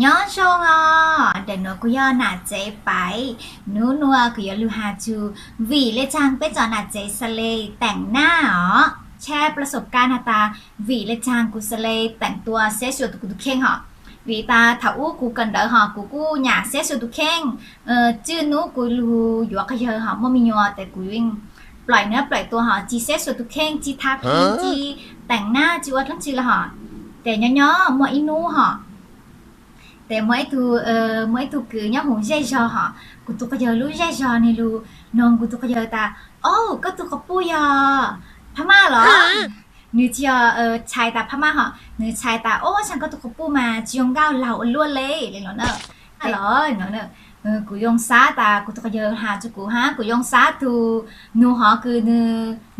ย้อนชงอ่ะเดี๋ยวหนูกูย้อนหน้าใจไปหนูนัวกูย้อนลูหาจูวีเลยจังไปจอหน้าใจสเลแต่งหน้าอ๋อแชร์ประสบการณ์หน้าตาวีเลยจังกูสเลแต่งตัวเซ็ตสวยตุกตุกเข่งเหรอวีตาถ้าอู้กูกันเด้อเหรอกูอยากเซ็ตสวยตุกเข่งชื่อหนูกูรู้อยู่ว่าเขาเยอะเหรอไม่มียัวแต่กูวิ่งปล่อยเนื้อปล่อยตัวเหรอจีเซ็ตสวยตุกเข่งจีทาผิวจีแต่งหน้าจีว่าทั้งจีละเหรอแต่ย้อนๆมัวอินูเหรอแต่mỗi thứ cứ nhắc hùng dây giò hả cụ tụ cái giờ lú dây giò này lú nong cụ tụ cái giờ ta ô có tụ có bùi à pha maเหรอnữ chia chai ta pha ma hả nữ chai ta ôฉันก็ตกปูมาจียงก้าวเหล่าล้วนเลยเลยเนาะเหรอเนาะกูยงซาตากูตกเยอะหาจุกูฮะกูยงซาตูนูหอคือนู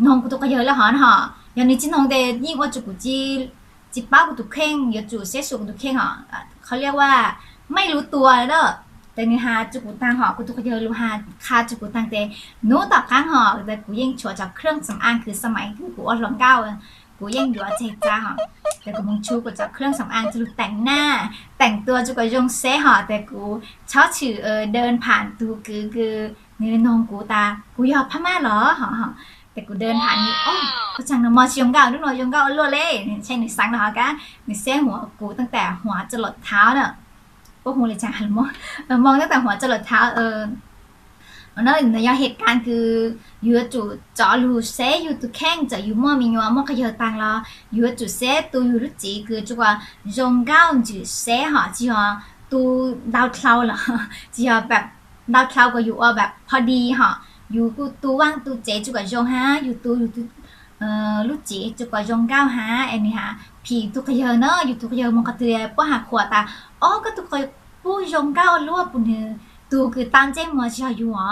นองกูตกเยอะแล้วหอนหออย่างนี้จีนองเดยิ่งว่าจุกูจีป้ากูตุกเข่งอย่าจูเซสุกูตุกเข่งหรอเขาเรียกว่าไม่รู้ตัวเด้อแต่นี่ฮาจุกุตังหอกูตุกเยอะรู้ฮาคาจุกุตังเตนู้ต่อข้างหอแต่กูยังชัวจากเครื่องสำอางคือสมัยกูอ่อนลงเก้ากูยังอยู่เจ๊จ้าหอแต่กูมึงชูกูจากเครื่องสำอางจะรู้แต่งหน้าแต่งตัวจุกยงเซหอแต่กูชอบชื่อเดินผ่านตูคือนี่นองกูตากูยอมพม่าเหรอหอแต่กูเดินผ่านนี่โอ้กูจังนะมอชิยงเก้าด้วยหน่อยยงเก้าล้วนเลยใช่หนึ่งสังนะฮะกะหนึ่งเส้นหัวกูตั้งแต่หัวจรดเท้าเนอะพวกหูเลยจ้าหันมองตั้งแต่หัวจรดเท้านั่นในเหตุการณ์คืออยู่จุดจอรูเซอยู่ตุแข้งจะอยู่มั่วมีนัวมั่วขยตังละอยู่จุดเซตัวอยู่รู้จีคือจุกว่ายงเก้าจุดเซหอจีฮะตัวดาวเท้าละจีฮะแบบดาวเท้าก็อยู่แบบพอดีฮะอยู่กูตัวว่างตัวเจจุกว่ายงฮะอยู่ตัวรู้จีจุกว่ายงเก้าฮะอันนี้ฮะผีตุกขยเนอะอยู่ตุกขยมันก็เตือป้าหาขวดตาอ๋อก็ตุกขยปูยงเก้าล้วนปุ่นตูคือตั้งใจมัวจะอยู่อ๋อ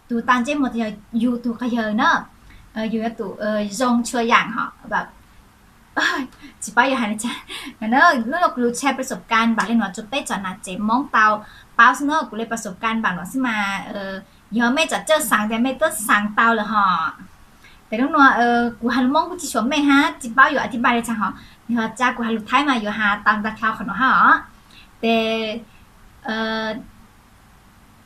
ตูตั้งใจมัวจะอยู่ตุกขยเนอะอยู่ตูยงช่วยอย่างเหรอแบบจิป้าอย่าหันจ้ะงั้นเนอะเรื่องเราแชร์ประสบการณ์บางเรื่องว่าจุดเต้จอดหน้าเจ็บมองเตาเป้าสเนอะกูเลยประสบการณ์บางหน่อยสิมายอมไม่จัดเจอสั่งแต่ไม่ต้องสั่งเตาเลยฮะแต่ต้องนัวกูฮัลมองกูจะชมไม่ฮะจิป้าอยู่อธิบายเลยจ้ะฮะเดี๋ยวจ้ากูฮัลลุท้ายมาอยู่ฮะตามตะคราวขนมฮะแต่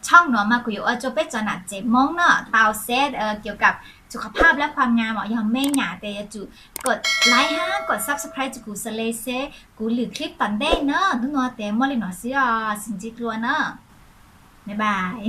ช่องหนูมากูอยู่จะไปจอดหน้าเจ็บมองเนาะเตาเซตเกี่ยวกับสุขภาพและความงามอ่ะยังไม่หนาแต่จุกดไลค์ฮะกด subscribe จุกูสเลเซกูหรือคลิปตอนได้เนาะนุ่นนัวแต่มอลินอเสียสินจิกลัวเนาะบ๊ายบาย